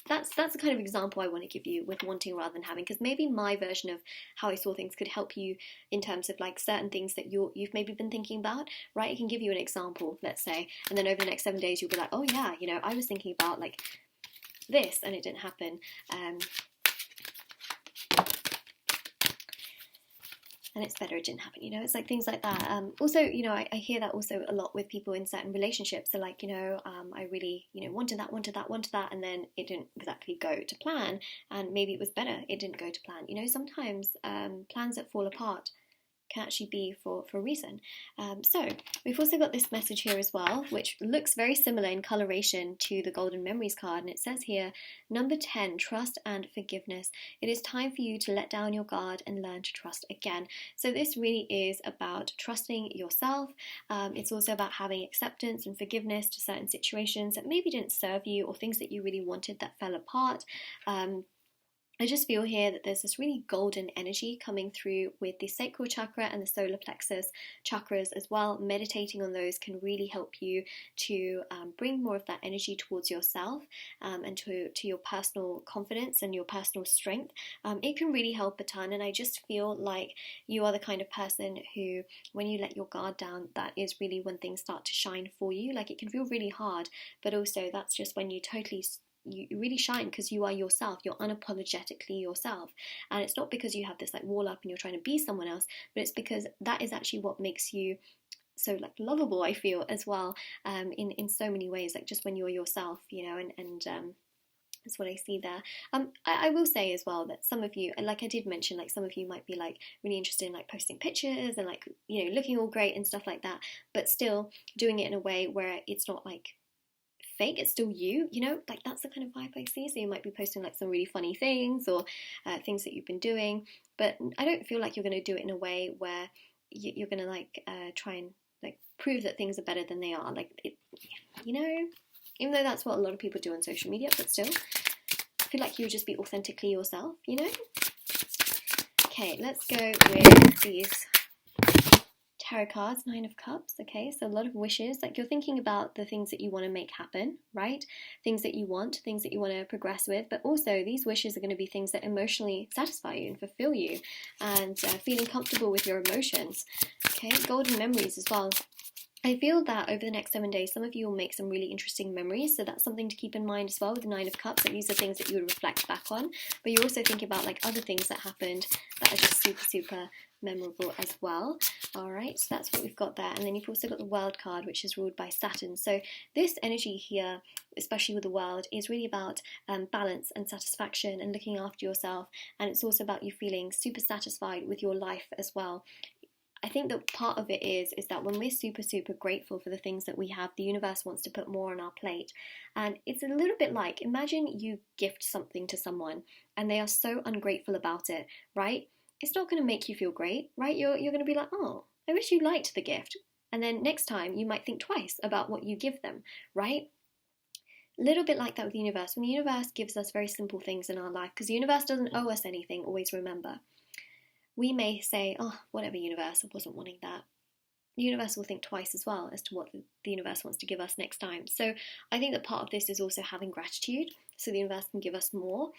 that's the kind of example I want to give you with wanting rather than having, because maybe my version of how I saw things could help you in terms of like certain things that you've maybe been thinking about, right? I can give you an example, let's say, and then over the next 7 days you'll be like, oh yeah, you know, I was thinking about like this and it didn't happen. And it's better it didn't happen, you know, it's like things like that. Also, you know, I hear that also a lot with people in certain relationships. They're like, you know, I really, you know, wanted that, and then it didn't exactly go to plan, and maybe it was better it didn't go to plan. You know, sometimes plans that fall apart can actually be for a reason. So we've also got this message here as well, which looks very similar in coloration to the Golden Memories card, and it says here, number 10, trust and forgiveness. It is time for you to let down your guard and learn to trust again. So this really is about trusting yourself. It's also about having acceptance and forgiveness to certain situations that maybe didn't serve you, or things that you really wanted that fell apart. I just feel here that there's this really golden energy coming through with the sacral chakra and the solar plexus chakras as well. Meditating on those can really help you to bring more of that energy towards yourself and to your personal confidence and your personal strength. It can really help a ton, and I just feel like you are the kind of person who, when you let your guard down, that is really when things start to shine for you. Like, it can feel really hard, but also that's just when you really shine, because you are yourself. You're unapologetically yourself, and it's not because you have this like wall up and you're trying to be someone else, but it's because that is actually what makes you so like lovable, I feel, as well, in so many ways, like just when you're yourself, you know. And that's what I see there. I will say as well that some of you, like I did mention, like some of you might be like really interested in like posting pictures and like, you know, looking all great and stuff like that, but still doing it in a way where it's not like fake. It's still you know, like that's the kind of vibe I see. So you might be posting like some really funny things or things that you've been doing, but I don't feel like you're going to do it in a way where you're going to like try and like prove that things are better than they are, like it, you know, even though that's what a lot of people do on social media, but still I feel like you would just be authentically yourself, you know. Okay, let's go with these tarot cards. Nine of Cups. Okay, so a lot of wishes, like you're thinking about the things that you want to make happen, right? Things that you want, things that you want to progress with, but also these wishes are going to be things that emotionally satisfy you and fulfill you, and feeling comfortable with your emotions. Okay, golden memories as well. I feel that over the next 7 days, some of you will make some really interesting memories, so that's something to keep in mind as well with the Nine of Cups. Like, these are things that you would reflect back on, but you also think about like other things that happened that are just super memorable as well. All right, so that's what we've got there. And then you've also got the World card, which is ruled by Saturn. So this energy here, especially with the World, is really about balance and satisfaction and looking after yourself, and it's also about you feeling super satisfied with your life as well. I think that part of it is that when we're super grateful for the things that we have, the universe wants to put more on our plate. And it's a little bit like, imagine you gift something to someone and they are so ungrateful about it, right? It's not going to make you feel great, right? You're going to be like, oh, I wish you liked the gift. And then next time you might think twice about what you give them, right? A little bit like that with the universe. When the universe gives us very simple things in our life, because the universe doesn't owe us anything, always remember. We may say, oh, whatever, universe, I wasn't wanting that. The universe will think twice as well as to what the universe wants to give us next time. So I think that part of this is also having gratitude, so the universe can give us more.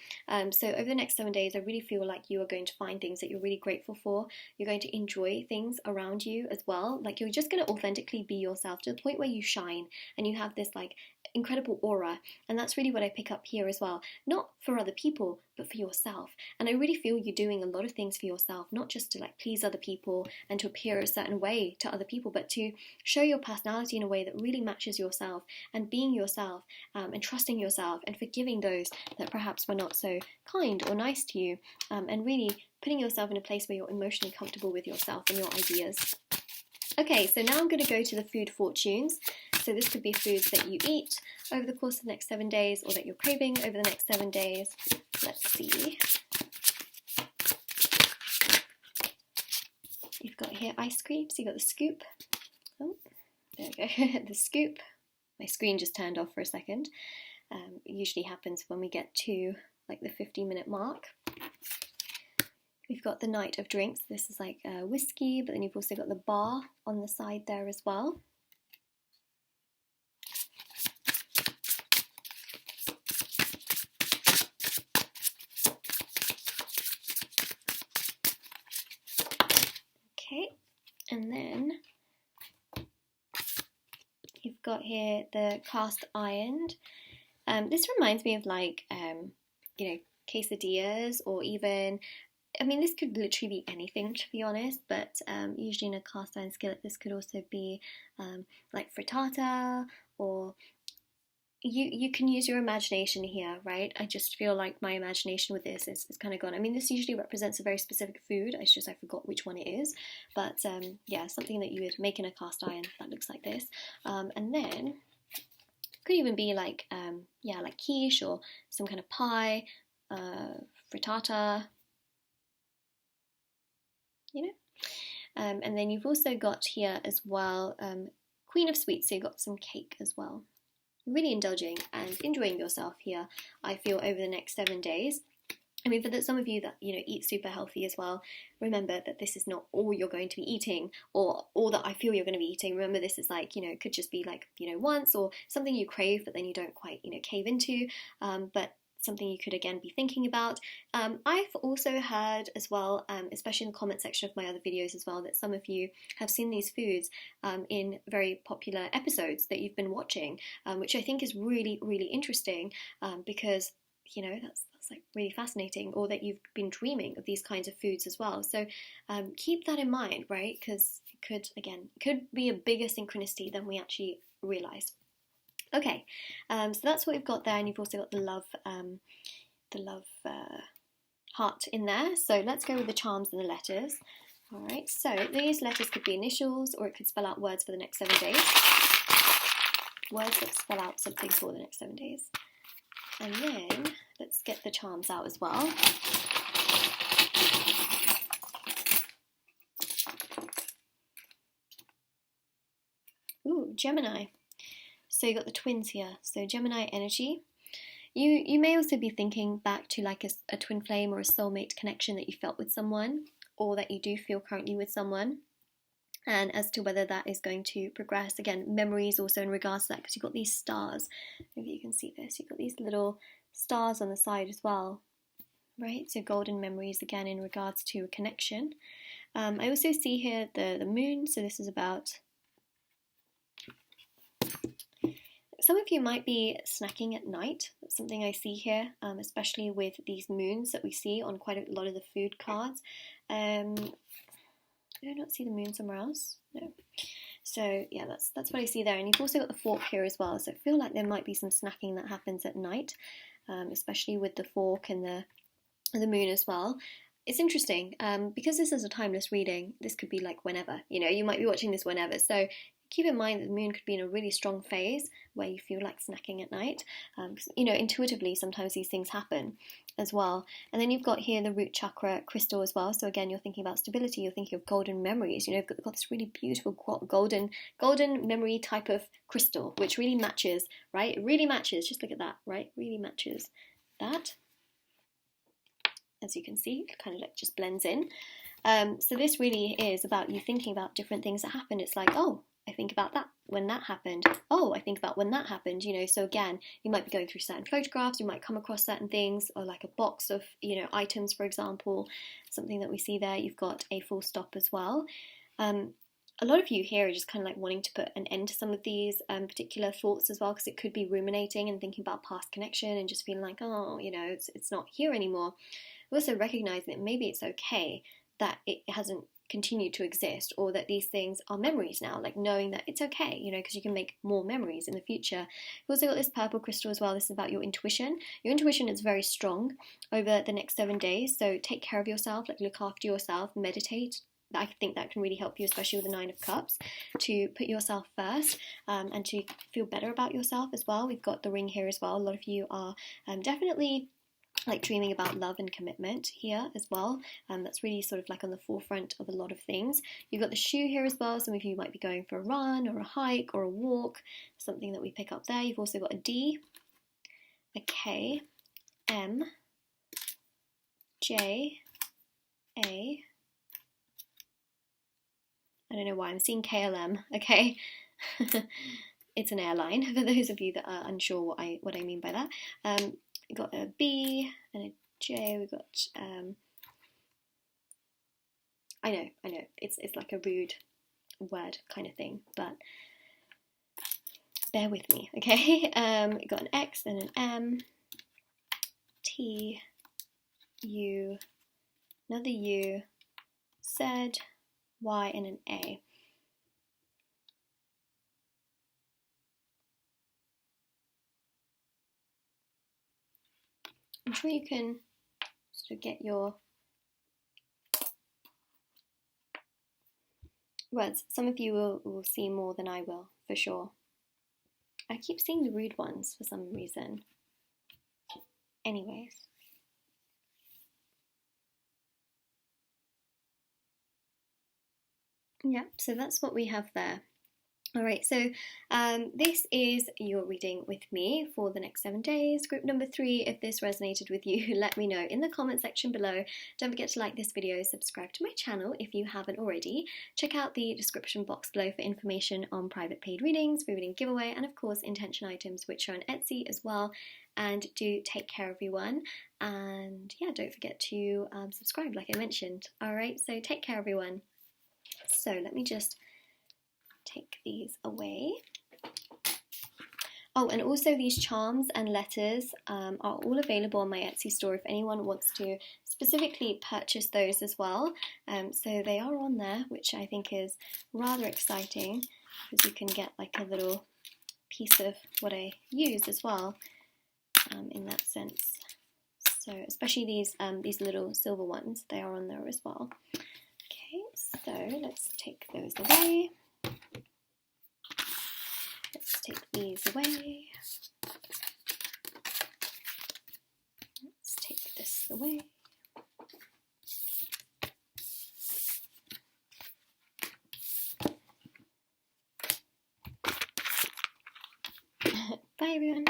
So over the next 7 days, I really feel like you are going to find things that you're really grateful for. You're going to enjoy things around you as well. Like, you're just going to authentically be yourself to the point where you shine and you have this like incredible aura. And that's really what I pick up here as well. Not for other people, but for yourself. And I really feel you doing a lot of things for yourself, not just to like please other people and to appear a certain way to other people, but to show your personality in a way that really matches yourself, and being yourself, and trusting yourself and forgiving those that perhaps were not so kind or nice to you, and really putting yourself in a place where you're emotionally comfortable with yourself and your ideas. Okay, so now I'm going to go to the food fortunes. So this could be foods that you eat over the course of the next 7 days, or that you're craving over the next 7 days. Let's see. You've got here ice cream, so you've got the scoop. Oh, there we go, the scoop. My screen just turned off for a second. It usually happens when we get to like the 50-minute mark. We've got the night of drinks. This is like whiskey, but then you've also got the bar on the side there as well. Okay, and then you've got here the cast ironed. This reminds me of like, you know, quesadillas, or even, I mean, this could literally be anything, to be honest, but usually in a cast iron skillet, this could also be like frittata, or you can use your imagination here, right? I just feel like my imagination with this is kind of gone. I mean, this usually represents a very specific food. I forgot which one it is, but yeah, something that you would make in a cast iron that looks like this. And then could even be like, yeah, like quiche or some kind of pie, frittata, you know. And then you've also got here as well Queen of Sweets, so you've got some cake as well. Really indulging and enjoying yourself here, I feel, over the next 7 days. I mean, for some of you that, you know, eat super healthy as well, remember that this is not all you're going to be eating, or all that I feel you're going to be eating. Remember, this is like, you know, it could just be like, you know, once, or something you crave but then you don't quite, you know, cave into, but something you could again be thinking about. I've also heard as well, especially in the comment section of my other videos as well, that some of you have seen these foods in very popular episodes that you've been watching, which I think is really, really interesting, because, you know, that's like really fascinating, or that you've been dreaming of these kinds of foods as well. So keep that in mind, right? Because it could be a bigger synchronicity than we actually realize. Okay, so that's what we've got there, and you've also got the love heart in there. So let's go with the charms and the letters. All right, so these letters could be initials, or it could spell out words for the next 7 days. Words that spell out something for the next 7 days. And then let's get the charms out as well. Ooh, Gemini. So you got the twins here. So Gemini energy. You may also be thinking back to like a twin flame or a soulmate connection that you felt with someone, or that you do feel currently with someone. And as to whether that is going to progress, again, memories also in regards to that, because you've got these stars. Maybe you can see this. You've got these little stars on the side as well, right? So golden memories again in regards to a connection. I also see here the moon. So this is about, some of you might be snacking at night. That's something I see here, especially with these moons that we see on quite a lot of the food cards. Did I not see the moon somewhere else? No. So yeah, that's what I see there. And you've also got the fork here as well. So I feel like there might be some snacking that happens at night, especially with the fork and the moon as well. It's interesting, because this is a timeless reading. This could be like whenever, you know, you might be watching this whenever. So keep in mind that the moon could be in a really strong phase where you feel like snacking at night. You know, intuitively, sometimes these things happen as well. And then you've got here the root chakra crystal as well. So again, you're thinking about stability. You're thinking of golden memories. You know, you've got this really beautiful golden memory type of crystal, which really matches, right? It really matches. Just look at that, right? Really matches that. As you can see, it kind of like just blends in. So this really is about you thinking about different things that happen. It's like, oh, I think about that when that happened. Oh, I think about when that happened, you know. So again, you might be going through certain photographs, you might come across certain things, or like a box of, you know, items, for example, something that we see there. You've got a full stop as well. A lot of you here are just kind of like wanting to put an end to some of these particular thoughts as well, because it could be ruminating and thinking about past connection and just feeling like, oh, you know, it's not here anymore. Also recognizing that maybe it's okay that it hasn't continued to exist, or that these things are memories now, like knowing that it's okay, you know, because you can make more memories in the future. We've also got this purple crystal as well. This is about your intuition. Your intuition is very strong over the next 7 days, so take care of yourself, like look after yourself, meditate. I think that can really help you, especially with the 9 of Cups, to put yourself first, and to feel better about yourself as well. We've got the ring here as well. A lot of you are definitely like dreaming about love and commitment here as well. That's really sort of like on the forefront of a lot of things. You've got the shoe here as well. Some of you might be going for a run or a hike or a walk, something that we pick up there. You've also got a D, a K, M, J, A. I don't know why I'm seeing KLM, okay? It's an airline, for those of you that are unsure what I mean by that. We've got a B and a J. We've got I know it's like a rude word kind of thing, but bear with me, okay? We've got an X and an M, T, U, another U, Z, Y, and an A. I'm sure you can sort of get your words. Some of you will see more than I will, for sure. I keep seeing the rude ones for some reason. Anyways. Yeah, so that's what we have there. Alright, so this is your reading with me for the next 7 days. Group number 3, if this resonated with you, let me know in the comment section below. Don't forget to like this video, subscribe to my channel if you haven't already. Check out the description box below for information on private paid readings, free reading giveaway, and of course intention items, which are on Etsy as well. And do take care, everyone. And yeah, don't forget to subscribe, like I mentioned. Alright, so take care, everyone. So let me just take these away. Oh, and also these charms and letters are all available on my Etsy store if anyone wants to specifically purchase those as well. So they are on there, which I think is rather exciting because you can get like a little piece of what I use as well in that sense. So especially these little silver ones, they are on there as well. Okay, so let's take those away. Let's take these away. Let's take this away. Bye everyone.